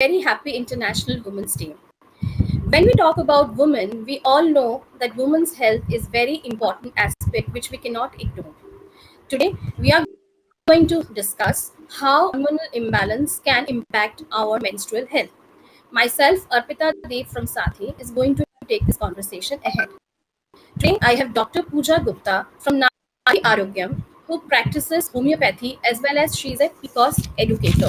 very happy International Women's Day. When we talk about women, we all know that women's health is very important aspect which we cannot ignore. Today, we are going to discuss how hormonal imbalance can impact our menstrual health. Myself, Arpita Dev from Sathi, is going to take this conversation ahead. Today, I have Dr. Pooja Gupta from Nadi Arogyam, who practices homeopathy as well as she is a PCOS educator.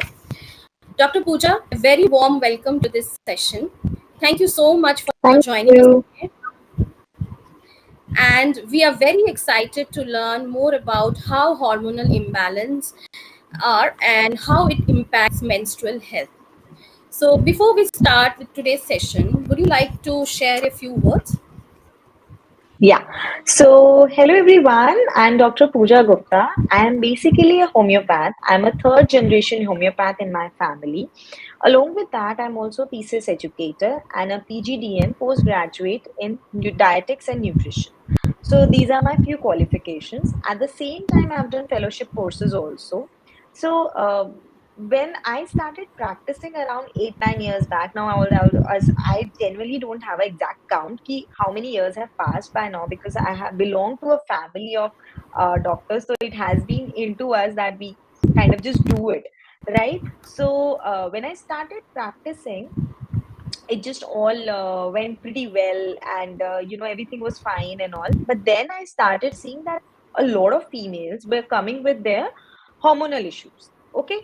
Dr. Pooja, a very warm welcome to this session. Thank you so much for Thank joining us you. today. And we are very excited to learn more about how hormonal imbalance are and how it impacts menstrual health. So, before we start with today's session, would you like to share a few words? Yeah. So, hello everyone. I'm Dr. Pooja Gupta. I'm basically a homeopath. I'm a third generation homeopath in my family. Along with that, I'm also a PCS educator and a PGDN postgraduate in dietetics and nutrition. So, these are my few qualifications. At the same time, I've done fellowship courses also. So, when I started practicing around 8, 9 years back, now as I genuinely don't have an exact count ki how many years have passed by now because I have belonged to a family of doctors, so it has been into us that we kind of just do it, right? So when I started practicing, it just all went pretty well, and everything was fine and all. But then I started seeing that a lot of females were coming with their hormonal issues. Okay,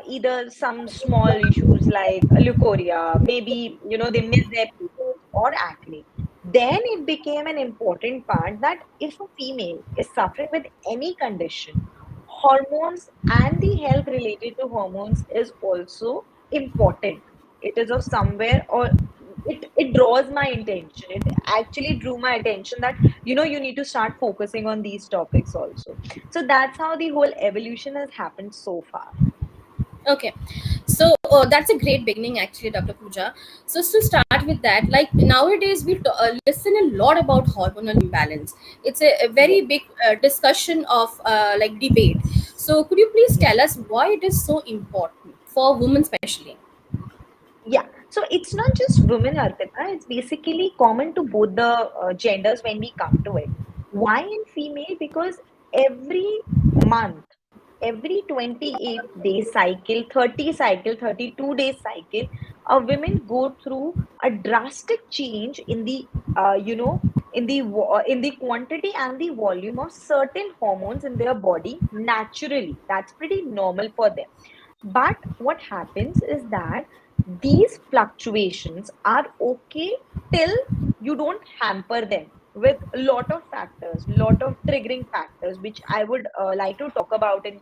either some small issues like leukorrhea, maybe they miss their periods or acne. Then it became an important part that if a female is suffering with any condition, hormones and the health related to hormones is also important. It is of somewhere, or it draws my attention. It actually drew my attention that you need to start focusing on these topics also. So that's how the whole evolution has happened so far. Okay, so that's a great beginning, actually, Dr. Pooja. So to start with that, like nowadays we listen a lot about hormonal imbalance. It's a Yes. very big discussion of like debate. So could you please Hmm. tell us why it is so important for women, especially? Yeah, so it's not just women, Arpita. It's basically common to both the genders when we come to it. Why in female? Because every month, every 28-day cycle, 30 cycle, 32-day cycle, women go through a drastic change in the, in the quantity and the volume of certain hormones in their body naturally. That's pretty normal for them. But what happens is that these fluctuations are okay till you don't hamper them with a lot of factors, lot of triggering factors, which I would like to talk about in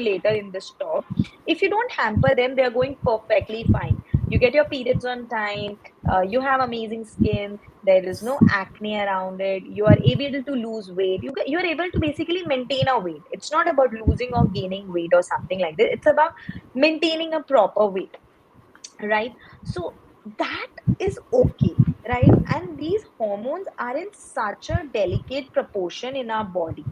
later in this talk. If you don't hamper them, they're going perfectly fine. You get your periods on time, you have amazing skin, there is no acne around it, you are able to lose weight, you are able to basically maintain a weight. It's not about losing or gaining weight or something like that. It's about maintaining a proper weight, right? So that is okay, right? And these hormones are in such a delicate proportion in our body,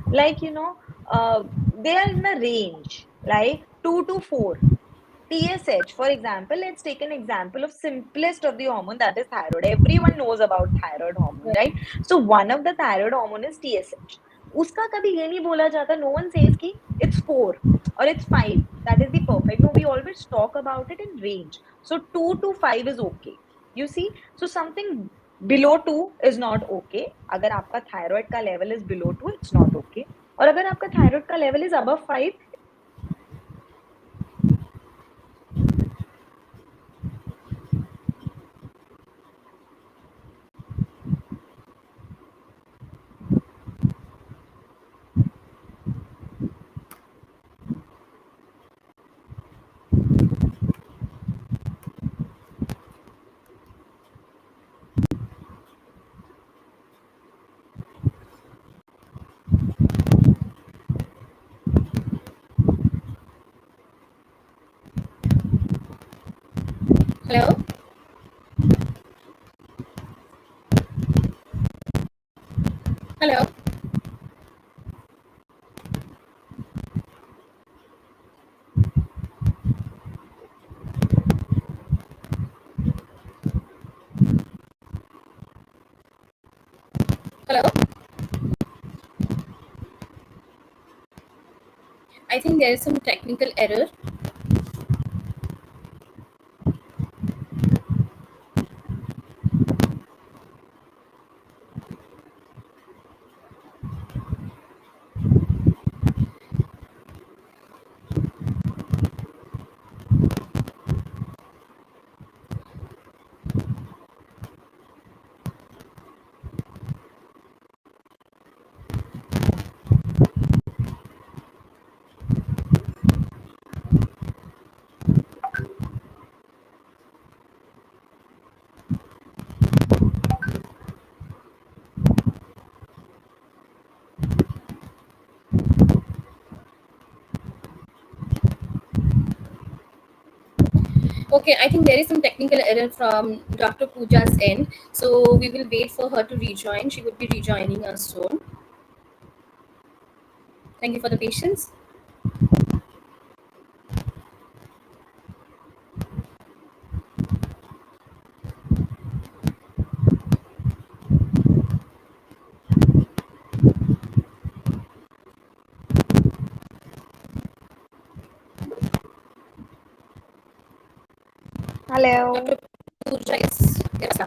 like they are in a range like 2 to 4. TSH, for example, let's take an example of simplest of the hormone, that is thyroid. Everyone knows about thyroid hormone, right? So one of the thyroid hormone is TSH. उसका कभी ये नहीं बोला जाता, no one says कि it's 4 or it's 5. That is the perfect. No, we always talk about it in range. So 2 to 5 is okay. You see, so something below 2 is not okay. अगर आपका thyroid का level is below 2, it's not okay. और अगर आपका thyroid का level is above 5, Hello. Hello. Hello? I think there is some technical error. Okay, I think there is some technical error from Dr. Pooja's end. So we will wait for her to rejoin. She would be rejoining us soon. Thank you for the patience. Hello. Dr. Pooja is yes, sir.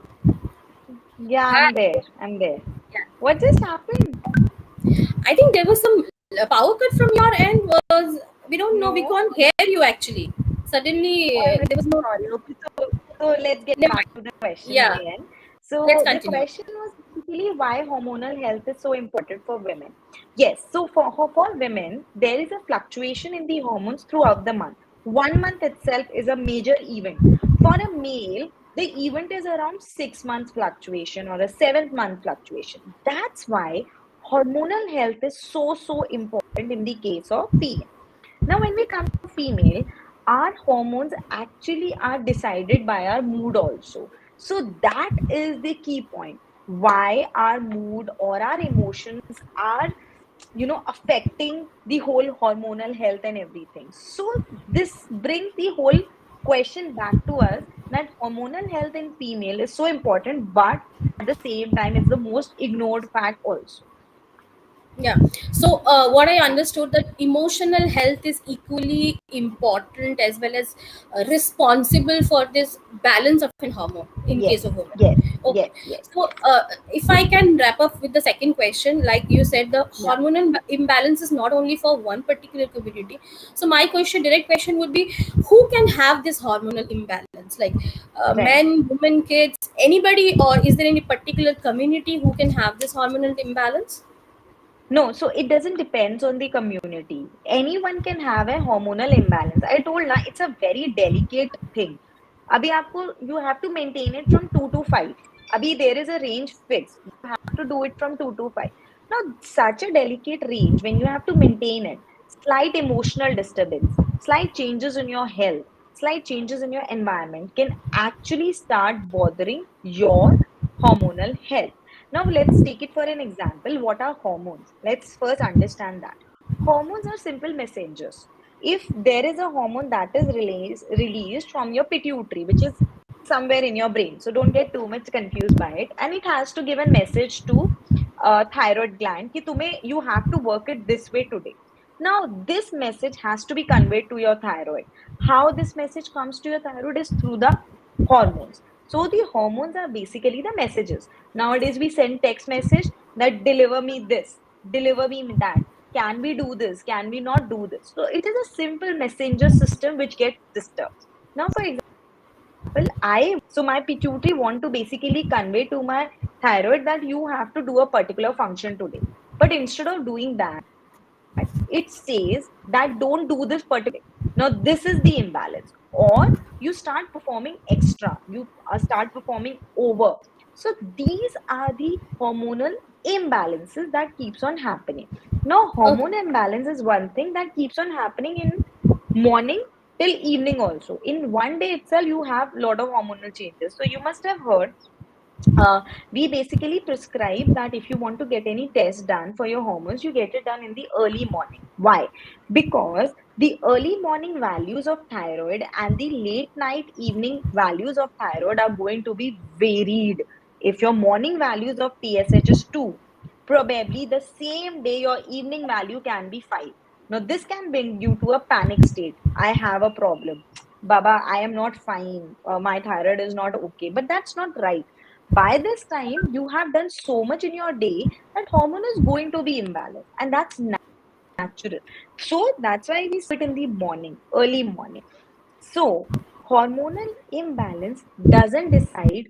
Yeah, Hi. I'm there. I'm there. Yeah. What just happened? I think there was some power cut from your end. Was we don't know. We No. can't hear you actually. Suddenly, I'm really there was no. sorry. Okay, so let's get Never back to mind. the question Yeah. again. Let's So the continue. question was basically why hormonal health is so important for women. Yes, so for women, there is a fluctuation in the hormones throughout the month. 1 month itself is a major event. For a male, the event is around 6 months fluctuation or a 7th month fluctuation. That's why hormonal health is so important in the case of female. Now, when we come to female, our hormones actually are decided by our mood also. So that is the key point. Why our mood or our emotions are, affecting the whole hormonal health and everything. So this brings the whole question back to us that hormonal health in female is so important, but at the same time, it's the most ignored fact also. Yeah. So what I understood that emotional health is equally important as well as responsible for this balance of an hormone in case Yes, of women. yes, Okay. yes, yes. So if I can wrap up with the second question, like you said, the Yeah, hormonal imbalance is not only for one particular community. So my question, direct question would be, who can have this hormonal imbalance? Like right. men, women, kids, anybody, or is there any particular community who can have this hormonal imbalance? No, so it doesn't depends on the community. Anyone can have a hormonal imbalance. I told na it's a very delicate thing. अभी आपको you have to maintain it from 2 to 5. अभी there is a range fixed. You have to do it from 2 to 5. Now such a delicate range when you have to maintain it, slight emotional disturbance, slight changes in your health, slight changes in your environment can actually start bothering your hormonal health. Now, let's take it for an example. What are hormones? Let's first understand that. Hormones are simple messengers. If there is a hormone that is released from your pituitary, which is somewhere in your brain, so don't get too much confused by it, and it has to give a message to thyroid gland कि तुम्हें you have to work it this way today. Now, this message has to be conveyed to your thyroid. How this message comes to your thyroid is through the hormones. So the hormones are basically the messages. Nowadays, we send text message that deliver me this, deliver me that. Can we do this? Can we not do this? So it is a simple messenger system which gets disturbed. Now, for example, my pituitary want to basically convey to my thyroid that you have to do a particular function today. But instead of doing that, it says that don't do this particular. Now, this is the imbalance. Or you start performing extra, you start performing over. So these are the hormonal imbalances that keeps on happening. Now, Okay. hormone imbalance is one thing that keeps on happening in morning till evening also. In one day itself, you have a lot of hormonal changes. So you must have heard we basically prescribe that if you want to get any test done for your hormones, you get it done in the early morning. Why? Because the early morning values of thyroid and the late night evening values of thyroid are going to be varied. If your morning values of TSH is 2, Probably the same day your evening value can be 5. Now, this can bring you to a panic state. I have a problem. Baba, I am not fine. My thyroid is not okay. But that's not right. By this time, you have done so much in your day that hormone is going to be imbalanced. And that's natural. So that's why we it in the morning, early morning. So, hormonal imbalance doesn't decide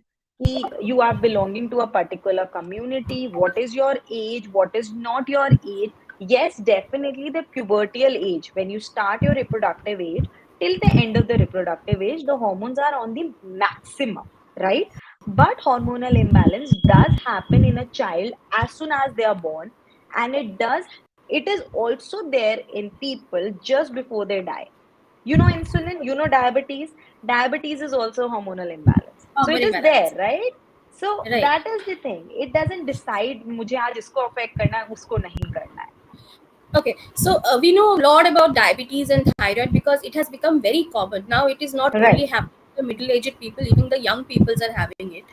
you are belonging to a particular community, what is your age, what is not your age. Yes, definitely the pubertal age, when you start your reproductive age, till the end of the reproductive age, the hormones are on the maximum, right? But hormonal imbalance does happen in a child as soon as they are born, and it is also there in people just before they die. You know insulin, you know diabetes. Diabetes is also hormonal imbalance, so it Hormone is there, imbalance. right? So Right. that is the thing, it doesn't decide मुझे आज इसको affect करना है उसको नहीं करना Okay, so we know a lot about diabetes and thyroid because it has become very common. Now it is not है, only right? happening to the middle-aged people, even the young peoples are having it.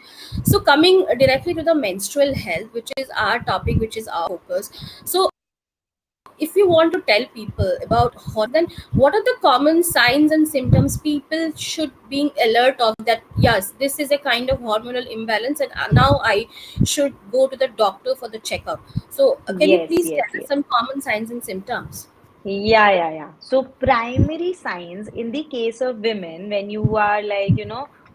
So coming directly to the menstrual health, which is our topic, which is our focus. So if you want to tell people about then what are the common signs and symptoms people should be alert of, that yes, this is a kind of hormonal imbalance and now I should go to the doctor for the checkup. So can you Yes, please yes, tell us yes. some common signs and symptoms? Yeah. So primary signs in the case of women, when you are like,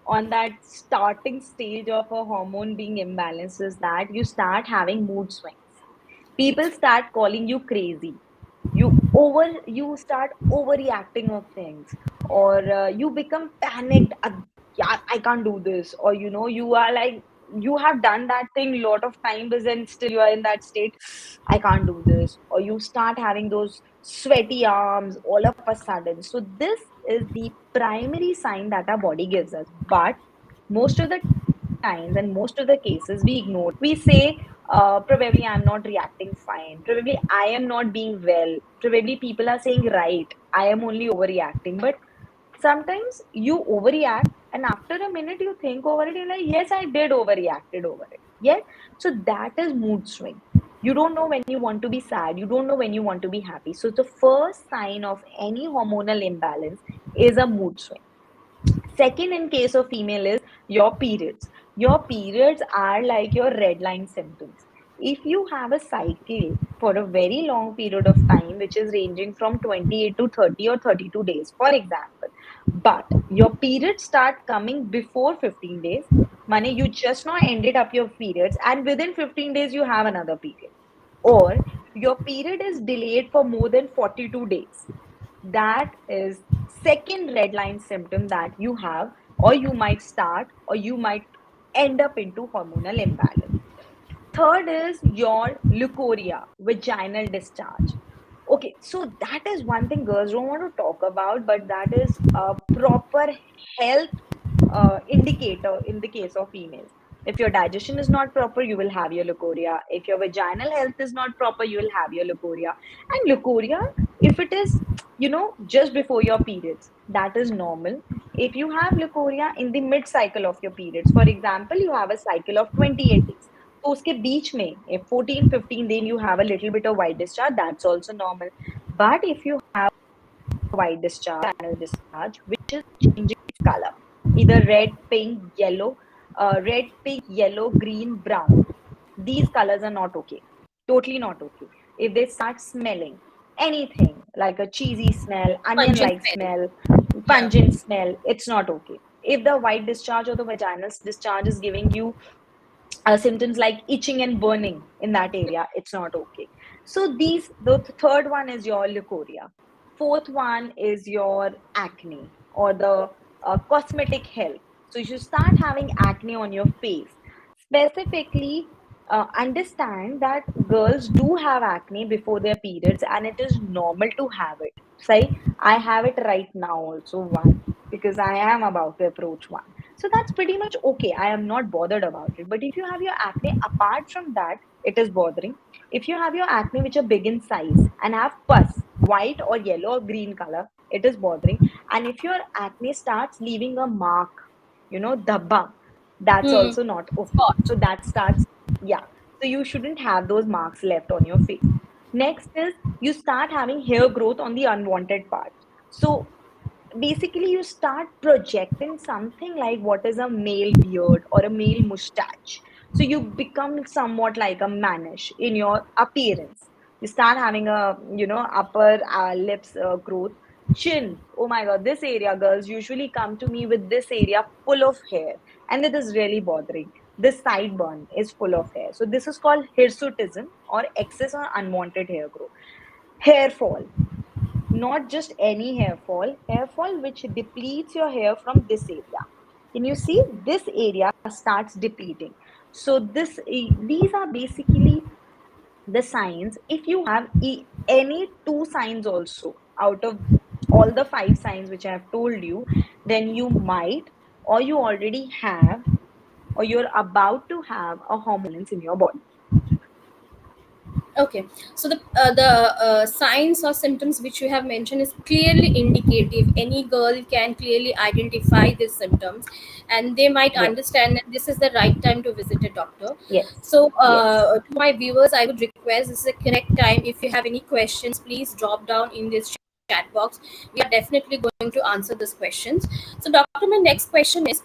on that starting stage of a hormone being imbalanced, is that you start having mood swings. People start calling you crazy. You start overreacting of things, or you become panicked. Yeah, I can't do this, or you are like you have done that thing a lot of times, but then still you are in that state. I can't do this, or you start having those sweaty arms all of a sudden. So this is the primary sign that our body gives us. But most of the times and most of the cases we ignore it. We say, probably I'm not reacting fine. Probably I am not being well. Probably people are saying, right, I am only overreacting. But sometimes you overreact, and after a minute you think over it, you're like, yes, I did overreacted over it. Yes. So that is mood swing. You don't know when you want to be sad. You don't know when you want to be happy. So the first sign of any hormonal imbalance is a mood swing. Second, in case of female, is your periods. Your periods are like your red line symptoms. If you have a cycle for a very long period of time, which is ranging from 28 to 30 or 32 days, for example, but your periods start coming before 15 days, money you just now ended up your periods, and within 15 days you have another period, or your period is delayed for more than 42 days, that is second red line symptom that you have, or you might start, or you might end up into hormonal imbalance. Third is your leukorrhea, vaginal discharge. Okay, so that is one thing girls don't want to talk about, but that is a proper health indicator in the case of females. If your digestion is not proper, you will have your leukorrhea. If your vaginal health is not proper, you will have your leukorrhea. And leukorrhea, if it is, just before your periods, that is normal. If you have leukorrhea in the mid cycle of your periods, for example, you have a cycle of 28 days. तो उसके बीच में if 14 15 then you have a little bit of white discharge, that's also normal. But if you have white discharge, anal discharge, which is changing its color, either red, pink, yellow, green, brown. These colors are not okay. Totally not okay. If they start smelling anything like a cheesy smell, onion Pungent like smell. smell, Yeah. pungent smell, it's not okay. If the white discharge or the vaginal discharge is giving you symptoms like itching and burning in that area, it's not okay. So the third one is your leukorrhea. Fourth one is your acne, or the cosmetic health. So you start having acne on your face. Specifically, understand that girls do have acne before their periods, and it is normal to have it. Say, I have it right now also, one, because I am about to approach one. So that's pretty much okay. I am not bothered about it. But if you have your acne, apart from that, it is bothering. If you have your acne which are big in size and have pus, white or yellow or green color, it is bothering. And if your acne starts leaving a mark, dhabba, that's Hmm. also not okay. Spot. So that starts, yeah. So you shouldn't have those marks left on your face. Next is you start having hair growth on the unwanted parts. So basically you start projecting something like what is a male beard or a male mustache. So you become somewhat like a mannish in your appearance. You start having a upper lips growth. Chin, oh my god, this area, girls usually come to me with this area full of hair, and it is really bothering. This sideburn is full of hair, so this is called hirsutism, or excess or unwanted hair growth. Hair fall, not just any hair fall which depletes your hair from this area. Can you see this area starts depleting? So these are basically the signs. If you have any two signs also out of all the five signs which I have told you, then you might, or you already have, or you're about to have a hormone in your body. Okay, so the signs or symptoms which you have mentioned is clearly indicative. Any girl can clearly identify these symptoms, and they might Yes, understand that this is the right time to visit a doctor. yes, So, yes. to my viewers, I would request this is the correct time. If you have any questions, please drop down in this chat box. We are definitely going to answer these questions. So, doctor, my next question is,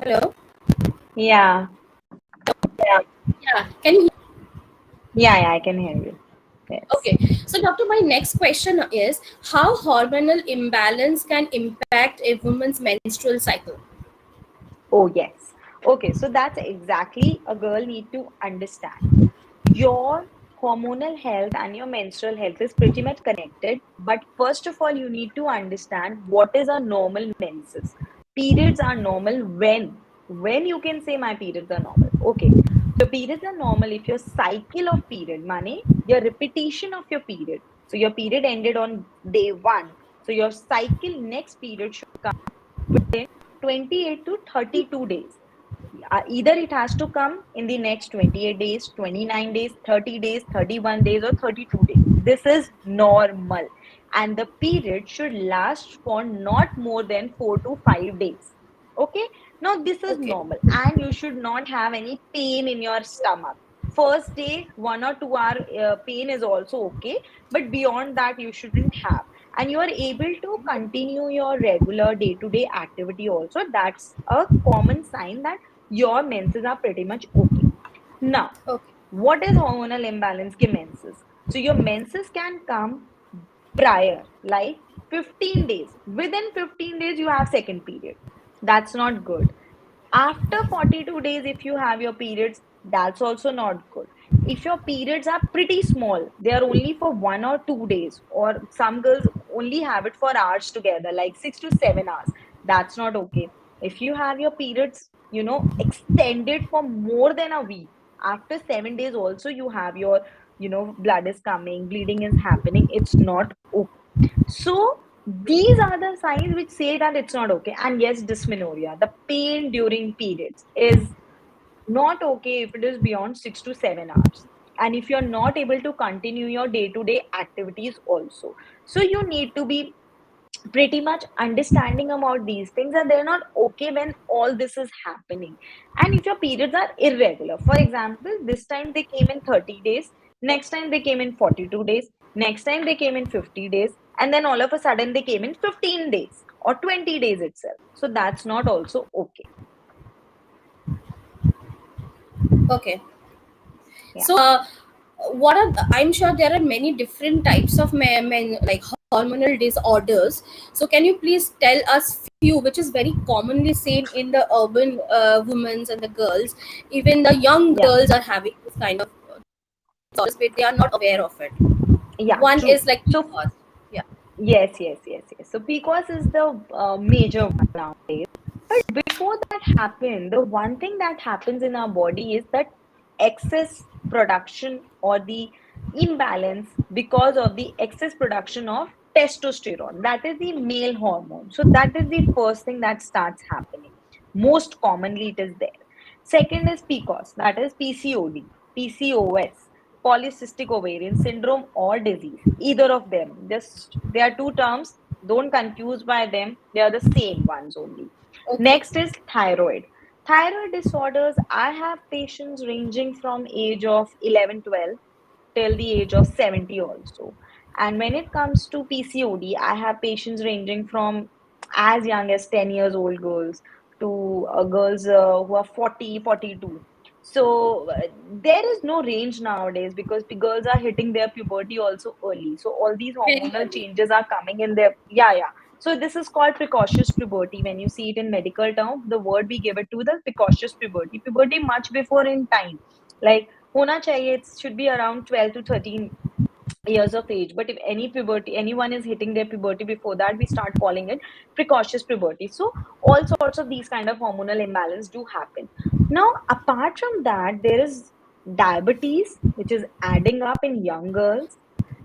hello. Yeah, Yeah, can you? yeah, I can hear you. Yes. Okay, so doctor, my next question is how hormonal imbalance can impact a woman's menstrual cycle. Oh, yes. Okay, so that's exactly a girl need to understand. Your hormonal health and your menstrual health is pretty much connected. But first of all, you need to understand what is a normal menses. Periods are normal when? When you can say my periods are normal. Okay. So periods are normal if your cycle of period, money, your repetition of your period. So your period ended on day one. So your cycle next period should come within 28 to 32 days. Either it has to come in the next 28 days, 29 days, 30 days, 31 days, or 32 days. This is normal. And the period should last for not more than 4 to 5 days. Okay? Now, this is Okay, normal. And you should not have any pain in your stomach. First day, 1 or 2 hour pain is also okay. But beyond that, you shouldn't have, and you are able to continue your regular day to day activity also. That's a common sign that your menses are pretty much okay. Now, okay, what is hormonal imbalance ke menses? So your menses can come prior, like 15 days. Within 15 days, you have second period. That's not good. After 42 days, if you have your periods, that's also not good. If your periods are pretty small, they are only for 1 or 2 days, or some girls only have it for hours together, like 6 to 7 hours, that's not okay. If you have your periods, extended for more than a week, after 7 days, also you have your, blood is coming, bleeding is happening, it's not okay. So these are the signs which say that it's not okay. And yes, dysmenorrhea, the pain during periods, is not okay if it is beyond 6 to 7 hours. And if you're not able to continue your day to day activities, also. So you need to be pretty much understanding about these things, and they're not okay when all this is happening. And if your periods are irregular, for example, this time they came in 30 days, next time they came in 42 days, next time they came in 50 days, and then all of a sudden they came in 15 days or 20 days itself, so that's not also okay. okay. Yeah, So, what are I'm sure there are many different types of like hormonal disorders. So, can you please tell us few which is very commonly seen in the urban women and the girls? Even the young yeah, girls are having this kind of disorders, but they are not aware of it. yeah, One true. is like So PCOS. Yeah. yes. So PCOS is the major one nowadays. But before that happen, the one thing that happens in our body is that excess production, or the imbalance because of the excess production of testosterone. That is the male hormone. So that is the first thing that starts happening. Most commonly, it is there. Second is PCOS, that is PCOD, PCOS, polycystic ovarian syndrome or disease. Either of them. Just they are two terms. Don't confuse by them. They are the same ones only. Okay. Next is thyroid. Thyroid disorders. I have patients ranging from age of 11, 12 till the age of 70 also. And when it comes to PCOD, I have patients ranging from as young as 10 years old girls to girls who are 40, 42. So there is no range nowadays because the girls are hitting their puberty also early. So all these Very hormonal early. changes are coming in their, yeah, yeah. So this is called precocious puberty. When you see it in medical term, the word we give it to the precocious puberty. Puberty much before in time. Like होना चाहिए, it should be around 12 to 13 years of age. But if anyone is hitting their puberty before that, we start calling it precocious puberty. So all sorts of these kind of hormonal imbalance do happen. Now, apart from that, there is diabetes, which is adding up in young girls.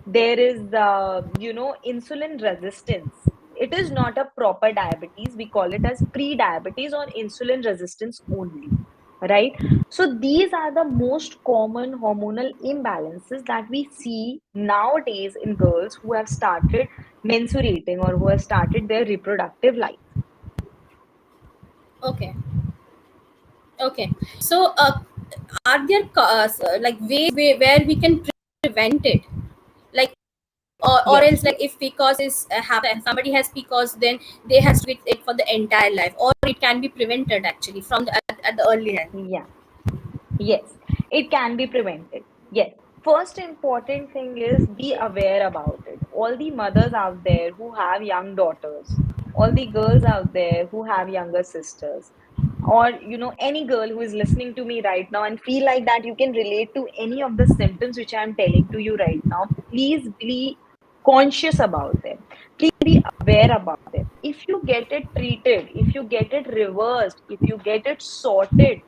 There is, insulin resistance. It is not a proper diabetes. We call it as pre-diabetes or insulin resistance only, right? So these are the most common hormonal imbalances that we see nowadays in girls who have started menstruating or who have started their reproductive life. Okay. Okay. So, are there like ways where we can prevent it? Like, or Yes, else, like, if PCOS is happen, somebody has PCOS, then they have to with it for the entire life, or it can be prevented actually from at the early end. yeah, yes, it can be prevented. Yes. First important thing is be aware about it. All the mothers out there who have young daughters, all the girls out there who have younger sisters, or any girl who is listening to me right now and feel like that you can relate to any of the symptoms which I'm telling to you right now, please be conscious about them. Please be aware about them. If you get it treated, if you get it reversed, if you get it sorted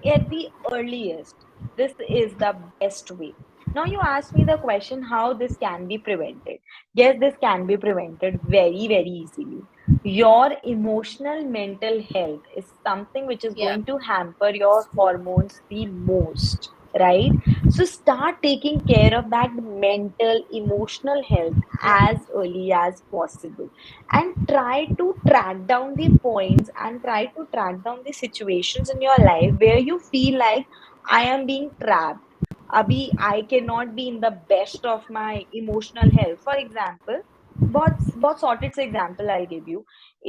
at the earliest, this is the best way. Now you ask me the question how this can be prevented. Yes, this can be prevented very, very easily. Your emotional mental health is something which is Yeah. going to hamper your hormones the most, right? So start taking care of that mental emotional health Yeah. as early as possible, and try to track down the points and try to track down the situations in your life where you feel like I am being trapped. Abhi, I cannot be in the best of my emotional health. For example, बहुत sorted से example I'll give you.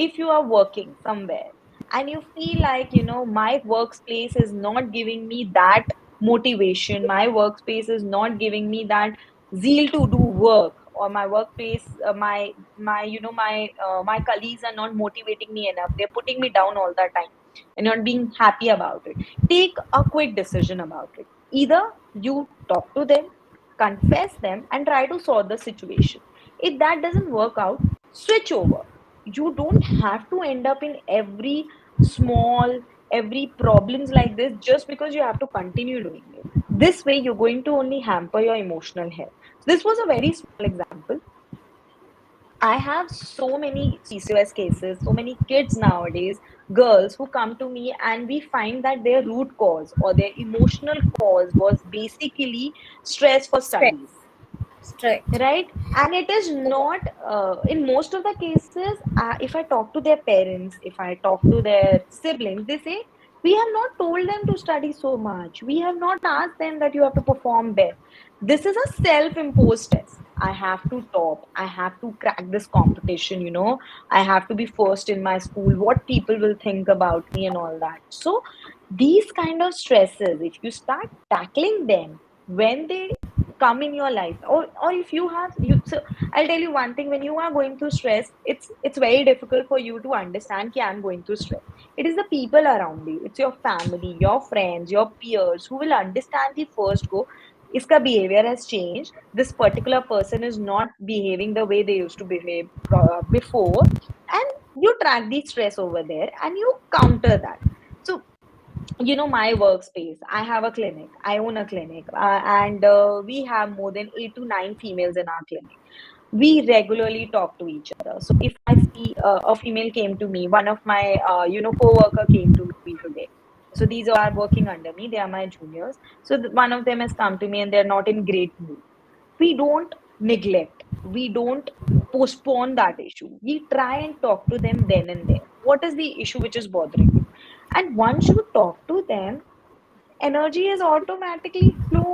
If you are working somewhere and you feel like, my workspace is not giving me that motivation, my workspace is not giving me that zeal to do work, or my workplace, my colleagues are not motivating me enough. They're putting me down all the time and not being happy about it. Take a quick decision about it. Either you talk to them, confess them, and try to solve the situation. If that doesn't work out, switch over. You don't have to end up in every small, every problems like this just because you have to continue doing it. This way, you're going to only hamper your emotional health. So this was a very small example. I have so many PCOS cases, so many kids nowadays, girls who come to me, and we find that their root cause or their emotional cause was basically stress for Stress. studies, Stress. right? And it is not, in most of the cases, if I talk to their parents, if I talk to their siblings, they say, we have not told them to study so much. We have not asked them that you have to perform best. This is a self imposed test. I have to top. I have to crack this competition, I have to be first in my school. What people will think about me and all that. So, these kind of stresses, if you start tackling them when they come in your life, or if you have you so I'll tell you one thing. When you are going through stress, it's very difficult for you to understand that I'm going through stress. It is the people around you, it's your family, your friends, your peers who will understand the first go, iska behavior has changed, this particular person is not behaving the way they used to behave before, and you track the stress over there and you counter that. So my workspace. I have a clinic. I own a clinic, and we have more than 8 to 9 females in our clinic. We regularly talk to each other. So if I see a female came to me, one of my co-worker came to me today. So these are working under me. They are my juniors. So one of them has come to me and they're not in great mood. We don't neglect. We don't postpone that issue. We try and talk to them then and there. What is the issue which is bothering you? And once you talk to them, energy is automatically flown.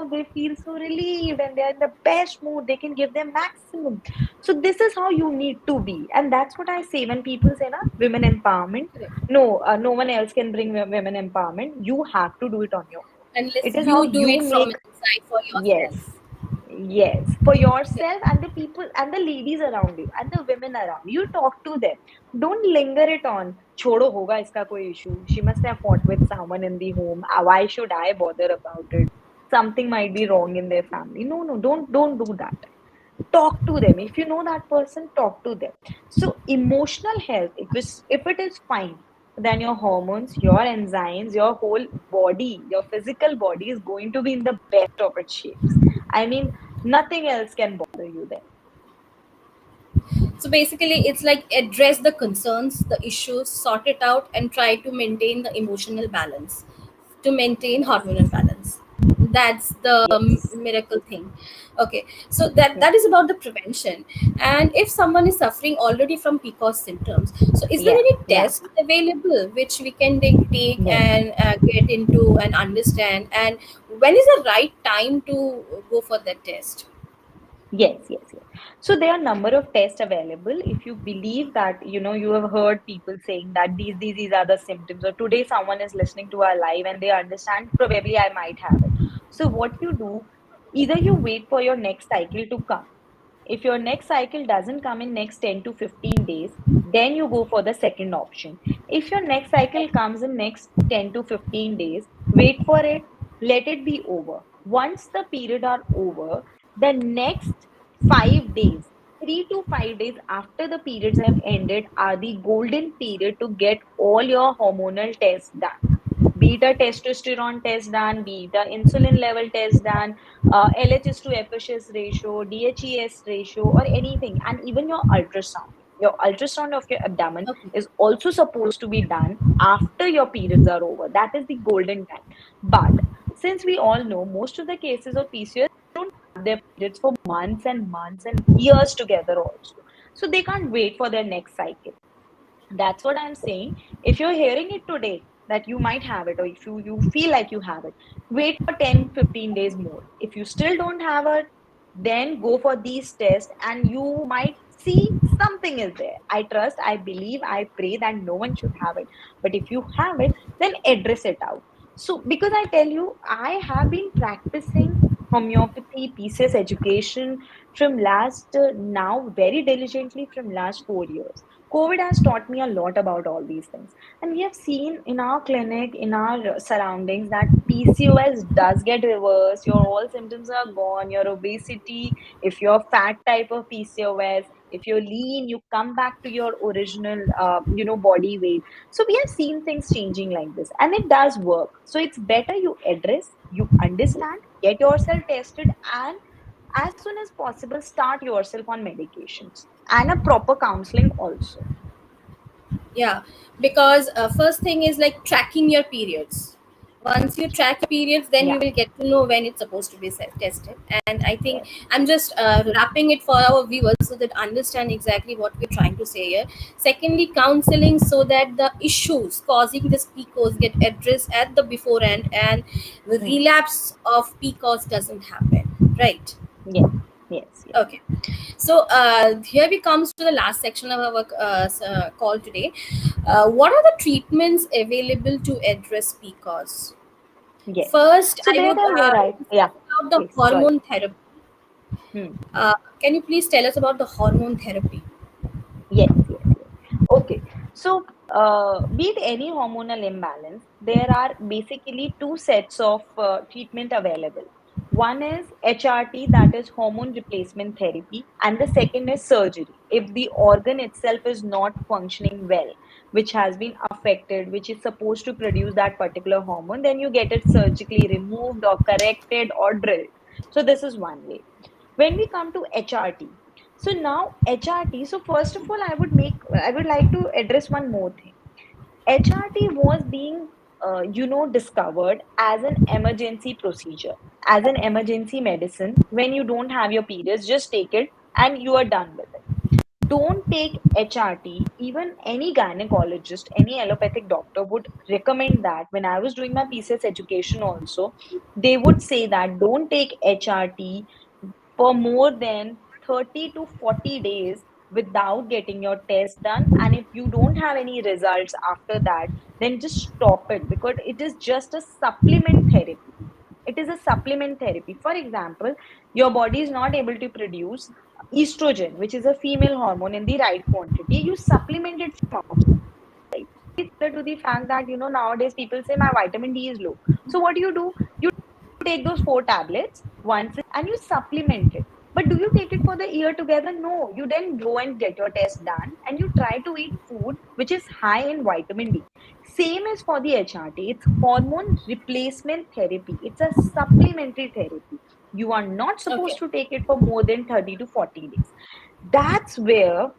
They feel so relieved and they're in the best mood. They can give their maximum. So this is how you need to be. And that's what I say when people say, na, women empowerment. Correct. No, no one else can bring women empowerment. You have to do it on your own. Unless It is how you do you it from make. inside for Yes. yourself. Yes, for Correct. yourself and the people and the ladies around you and the women around you. Talk to them. Don't linger it on. Chodo hoga iska koi issue. She must have fought with someone in the home. Why should I bother about it? Something might be wrong in their family. No, no, don't do that. Talk to them. If you know that person, talk to them. So emotional health, if it is fine, then your hormones, your enzymes, your whole body, your physical body is going to be in the best of its shapes. I mean, nothing else can bother you then. So basically, it's like address the concerns, the issues, sort it out, and try to maintain the emotional balance, to maintain hormonal balance. That's the Yes. miracle thing. Okay, so that Yeah. is about the prevention. And if someone is suffering already from PCOS symptoms, so is there Yeah. any Yeah. test available which we can take Yes. and get into and understand? And when is the right time to go for that test? Yes, yes, yes. So there are number of tests available. If you believe that, you have heard people saying that these are the symptoms, or today someone is listening to our live and they understand probably I might have it. So what you do, either you wait for your next cycle to come. If your next cycle doesn't come in next 10 to 15 days, then you go for the second option. If your next cycle comes in next 10 to 15 days, wait for it, let it be over. Once the period are over, the next 5 days, 3 to 5 days after the periods have ended are the golden period to get all your hormonal tests done. Be it a testosterone test done, be it a insulin level test done, LH to FSH ratio, DHES ratio, or anything, and even your ultrasound. Your ultrasound of your abdomen Okay. is also supposed to be done after your periods are over. That is the golden time. But since we all know most of the cases of PCOS don't have their periods for months and months and years together also. So they can't wait for their next cycle. That's what I'm saying. If you're hearing it today, that you might have it, or if you feel like you have it, wait for 10-15 days more. If you still don't have it, then go for these tests and you might see something is there. I trust, I believe, I pray that no one should have it. But if you have it, then address it out. So, because I tell you, I have been practicing homeopathy, PCS education from last now very diligently from last 4 years. COVID has taught me a lot about all these things. And we have seen in our clinic, in our surroundings, that PCOS does get reversed. Your all symptoms are gone. Your obesity, if you're fat type of PCOS, if you're lean, you come back to your original, body weight. So we have seen things changing like this, and it does work. So it's better you address, you understand, get yourself tested, and as soon as possible start yourself on medications and a proper counseling also. Yeah, because first thing is like tracking your periods. Once you track your periods, then you Yeah. will get to know when it's supposed to be tested. And I think Yes. I'm just wrapping it for our viewers so that understand exactly what we're trying to say here. Secondly, counseling so that the issues causing this PCOS get addressed at the before end, and the Hmm. relapse of PCOS doesn't happen. Right. Yes. Yes. Yes. Okay. So here we comes to the last section of our call today. What are the treatments available to address PCOS? Yes. First, So I there would are like variety. to Yeah. talk about the Please. Sorry. hormone therapy. Hmm. Can you please tell us about the hormone therapy? Yes. Yes. Yes. Okay. So, with any hormonal imbalance, there are basically two sets of treatment available. One is HRT, that is hormone replacement therapy, and the second is surgery. If the organ itself is not functioning well, which has been affected, which is supposed to produce that particular hormone, then you get it surgically removed or corrected or drilled. So, this is one way. When we come to HRT, so now HRT, so first of all, I would like to address one more thing. HRT was being, discovered as an emergency procedure, as an emergency medicine. When you don't have your periods, just take it and you are done with it. Don't take HRT. Even any gynecologist, any allopathic doctor would recommend that. When I was doing my PCS education, also, they would say that don't take HRT for more than 30 to 40 days without getting your test done. And if you don't have any results after that, then just stop it, because it is just a supplement therapy. It is a supplement therapy. For example, your body is not able to produce estrogen, which is a female hormone, in the right quantity. You supplement it from outside. Similar to the fact that, nowadays people say my vitamin D is low. So what do? You take those four tablets once and you supplement it. But do you take it for the year together? No. You then go and get your test done and you try to eat food which is high in vitamin D. Same as for the HRT. It's hormone replacement therapy. It's a supplementary therapy. You are not supposed Okay. to take it for more than 30 to 40 days. That's where,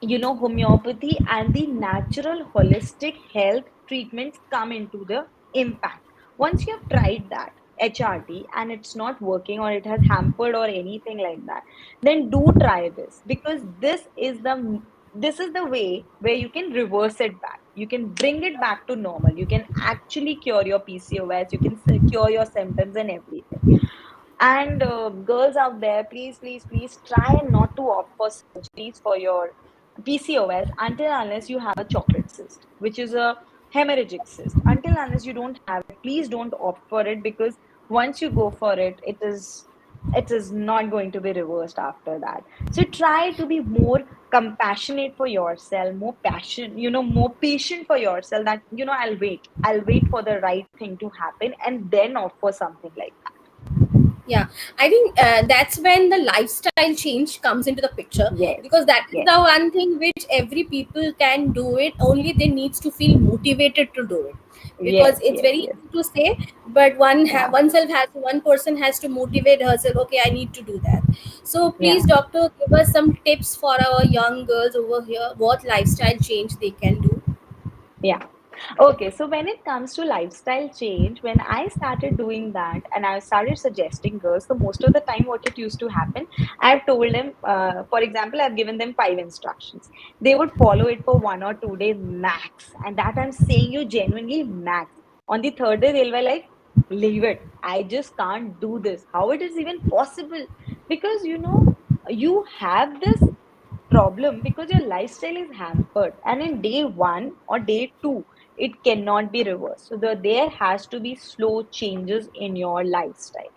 homeopathy and the natural holistic health treatments come into the impact. Once you have tried that HRT and it's not working, or it has hampered or anything like that, then do try this, because this is the way where you can reverse it back. You can bring it back to normal. You can actually cure your PCOS. You can cure your symptoms and everything. And girls out there, please, please, please try not to opt for surgeries for your PCOS until unless you have a chocolate cyst, which is a hemorrhagic cyst. Until unless you don't have it, please don't opt for it, because once you go for it, it is not going to be reversed after that. So try to be more compassionate for yourself, more passion, more patient for yourself. That I'll wait for the right thing to happen and then opt for something like Yeah, I think that's when the lifestyle change comes into the picture, that. Yes, because that is yes. the one thing which every people can do it. Only they needs to feel motivated to do it, because Yes, it's yes, very yes. easy to say, but Yeah, one person has to motivate herself. Okay, I need to do that. So yeah, please, doctor, give us some tips for our young girls over here. What lifestyle change they can do? yeah. Okay, so when it comes to lifestyle change, when I started doing that and I started suggesting girls, so most of the time, what it used to happen, I've told them, for example, I've given them five instructions. They would follow it for 1 or 2 days max. And that I'm saying you genuinely max. On the third day, they'll be like, leave it. I just can't do this. How it is even possible? Because, you have this problem because your lifestyle is hampered, and in day one or day two it cannot be reversed. So there has to be slow changes in your lifestyle.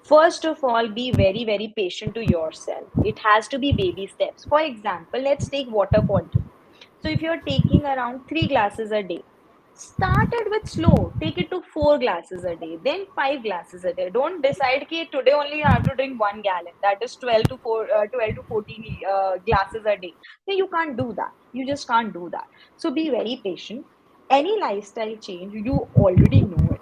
First of all, be very, very patient to yourself. It has to be baby steps. For example, let's take water quantity. So if you're taking around 3 glasses a day, start it with slow. Take it to 4 glasses a day, then 5 glasses a day. Don't decide that today only you have to drink 1 gallon. That is 12 to 14 glasses a day. So you can't do that. You just can't do that. So be very patient. Any lifestyle change, you already know it.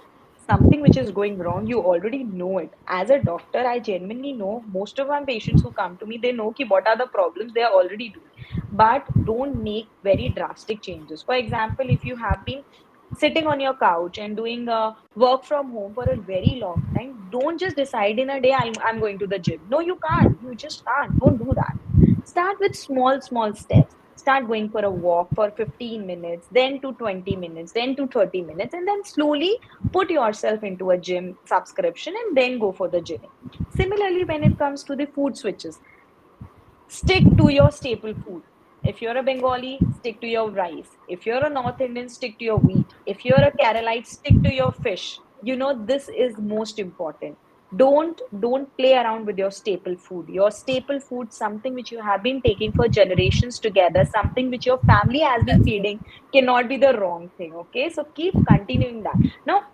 Something which is going wrong, you already know it. As a doctor, I genuinely know most of my patients who come to me, they know ki what are the problems they are already doing. But don't make very drastic changes. For example, if you have been sitting on your couch and doing work from home for a very long time, don't just decide in a day, I'm going to the gym. No, you can't. You just can't. Don't do that. Start with small, small steps. Start going for a walk for 15 minutes, then to 20 minutes, then to 30 minutes, and then slowly put yourself into a gym subscription and then go for the gymming. Similarly, when it comes to the food switches, stick to your staple food. If you're a Bengali, stick to your rice. If you're a North Indian, stick to your wheat. If you're a Keralite, stick to your fish. This is most important. Don't play around with your staple food. Your staple food, something which you have been taking for generations together, something which your family has been That's true. feeding, cannot be the wrong thing. Okay, so keep continuing that. Now,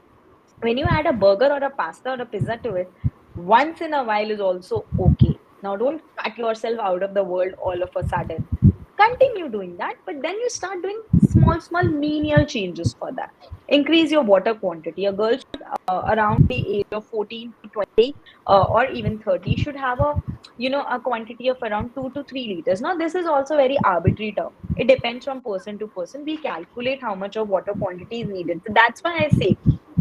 When you add a burger or a pasta or a pizza to it, once in a while is also okay. Now, don't cut yourself out of the world all of a sudden. Continue doing that, but then you start doing small, small menial changes for that. Increase your water quantity. A girl should, around the age of 14 to 20, or even 30, should have a, a quantity of around 2 to 3 liters. Now, this is also very arbitrary term. It depends from person to person. We calculate how much of water quantity is needed. So that's why I say,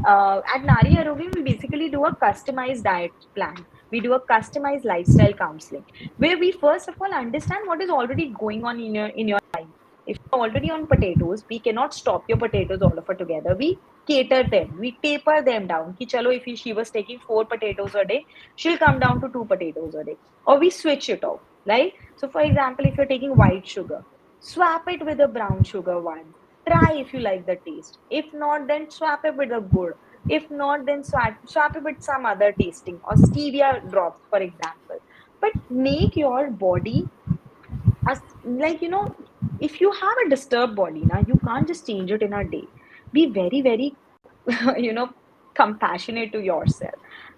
at Nari Arogi, we basically do a customized diet plan. We do a customized lifestyle counseling where we first of all understand what is already going on in your life. If you're already on potatoes, we cannot stop your potatoes all of it together. We cater them, we taper them down. Ki chalo, if she was taking 4 potatoes a day, she'll come down to 2 potatoes a day. Or we switch it off, right? So, for example, if you're taking white sugar, swap it with a brown sugar one. Try if you like the taste. If not, then swap it with a good. If not, then swap it with some other tasting or stevia drops, for example. But make your body as, like, if you have a disturbed body now, you can't just change it in a day. Be very, very you know compassionate to yourself.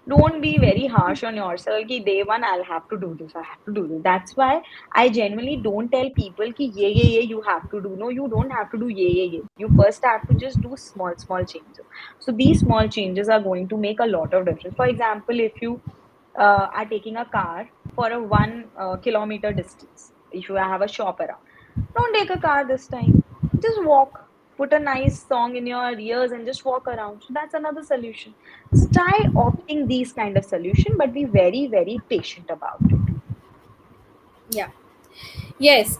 Don't be very harsh on yourself ki day one I'll have to do this, I have to do this. That's why I genuinely don't tell people ki ye you have to do. No, you don't have to do ye. You first have to just do small small changes. So these small changes are going to make a lot of difference. For example, if you are taking a car for a 1 kilometer distance, if you have a shop around, don't take a car this time. Just walk. Put a nice song in your ears and just walk around. So that's another solution. So try opting these kind of solution, but be very, very patient about it. Yeah. Yes.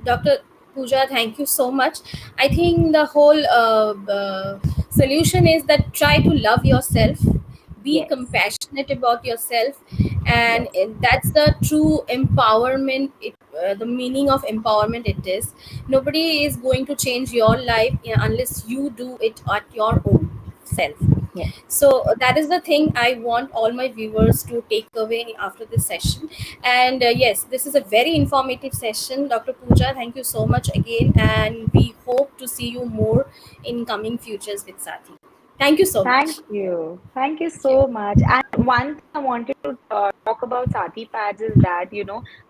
Dr. Pooja, thank you so much. I think the whole solution is that try to love yourself, be Yes, compassionate about yourself, and yes, that's the true empowerment. The meaning of empowerment it is. Nobody is going to change your life, unless you do it at your own self. yes. So that is the thing I want all my viewers to take away after this session. And yes, this is a very informative session. Dr. Pooja, thank you so much again, and we hope to see you more in coming futures with Sati. Thank you so Thank much. you. Thank you Thank you. so much. And one thing I wanted to talk about Sati pads is that,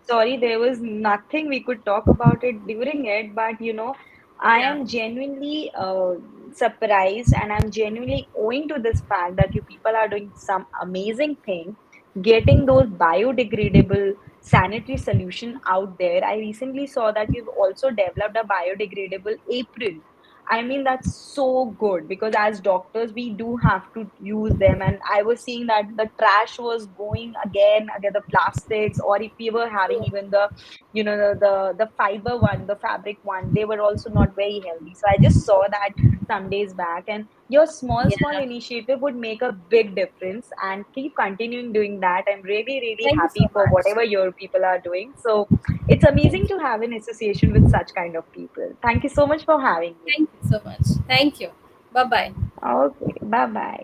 sorry, there was nothing we could talk about it during it, but, I Yeah. am genuinely surprised and I'm genuinely owing to this fact that you people are doing some amazing thing, getting those biodegradable sanitary solution out there. I recently saw that you've also developed a biodegradable apron. I mean, that's so good because as doctors, we do have to use them. And I was seeing that the trash was going again, the plastics, or if we were having even the fiber one, the fabric one, they were also not very healthy. So I just saw that some days back. And your small, small Yeah. initiative would make a big difference. And keep continuing doing that. I'm really, really Thank you so happy for much. whatever your people are doing. So it's amazing Thank to you. have an association with such kind of people. Thank you so much for having me. Thank you so much. Thank you. Bye bye. Okay, bye bye.